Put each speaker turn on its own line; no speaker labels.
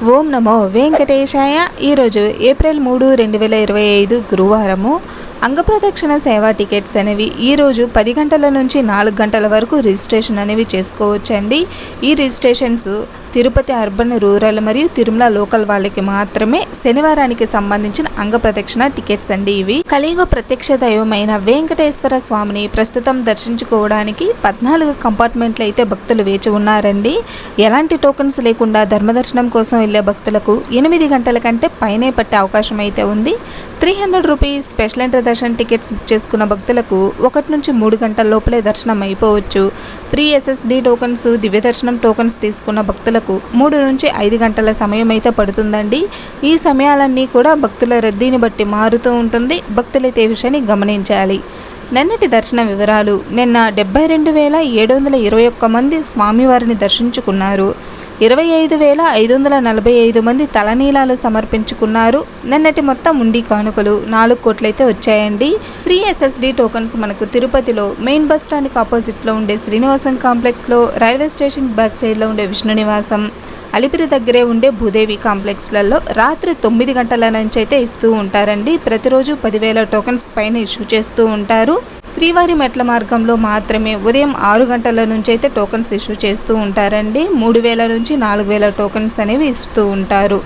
ఓం నమో వెంకటేశాయ. ఈరోజు ఏప్రిల్ 3, 2025 గురువారము. అంగప్రదక్షిణ సేవా టికెట్స్ అనేవి ఈరోజు 10 గంటల నుంచి 4 గంటల వరకు రిజిస్ట్రేషన్ అనేవి చేసుకోవచ్చండి. ఈ రిజిస్ట్రేషన్స్ తిరుపతి అర్బన్, రూరల్ మరియు తిరుమల లోకల్ వాళ్ళకి మాత్రమే శనివారానికి సంబంధించిన అంగప్రదక్షిణ టికెట్స్ అండి. ఇవి కలియుగ ప్రత్యక్ష దైవమైన వెంకటేశ్వర స్వామిని ప్రస్తుతం దర్శించుకోవడానికి 14 కంపార్ట్మెంట్లు అయితే భక్తులు వేచి ఉన్నారండి. ఎలాంటి టోకన్స్ లేకుండా ధర్మదర్శనం కోసం వెళ్ళే భక్తులకు 8 గంటల కంటే పైనే పట్టే అవకాశం అయితే ఉంది. 300 రూపీస్ స్పెషల్ ఎంట్రీ దర్శన టికెట్స్ బుక్ చేసుకున్న భక్తులకు 1 నుంచి 3 గంటల లోపలే దర్శనం అయిపోవచ్చు. ఫ్రీ SSD టోకన్స్, దివ్య దర్శనం టోకన్స్ తీసుకున్న భక్తులకు 3 నుంచి 5 గంటల సమయం అయితే పడుతుందండి. ఈ సమయాలన్నీ కూడా భక్తుల రద్దీని బట్టి మారుతూ ఉంటుంది. భక్తులైతే ఈ విషయాన్ని గమనించాలి. నిన్నటి దర్శన వివరాలు: నిన్న 72,721 మంది స్వామివారిని దర్శించుకున్నారు. 25,545 మంది తలనీలాలు సమర్పించుకున్నారు. నిన్నటి మొత్తం ఉండి కానుకలు 4 కోట్లయితే వచ్చాయండి. ఫ్రీ SSD టోకన్స్ మనకు తిరుపతిలో మెయిన్ బస్ స్టాండ్కి ఆపోజిట్లో ఉండే శ్రీనివాసం కాంప్లెక్స్లో, రైల్వే స్టేషన్ బ్యాక్ సైడ్లో ఉండే విష్ణు నివాసం, అలిపిరి దగ్గరే ఉండే భూదేవి కాంప్లెక్స్లలో రాత్రి 9 గంటల నుంచి అయితే ఇస్తూ ఉంటారండి. ప్రతిరోజు 10,000 టోకన్స్ పైన ఇష్యూ చేస్తూ ఉంటారు. శ్రీవారి మెట్ల మార్గంలో మాత్రమే ఉదయం 6 గంటల నుంచి అయితే టోకన్స్ ఇష్యూ చేస్తూ ఉంటారండి. 3,000 నుంచి 4,000 టోకన్స్ అనేవి ఇస్తూ ఉంటారు.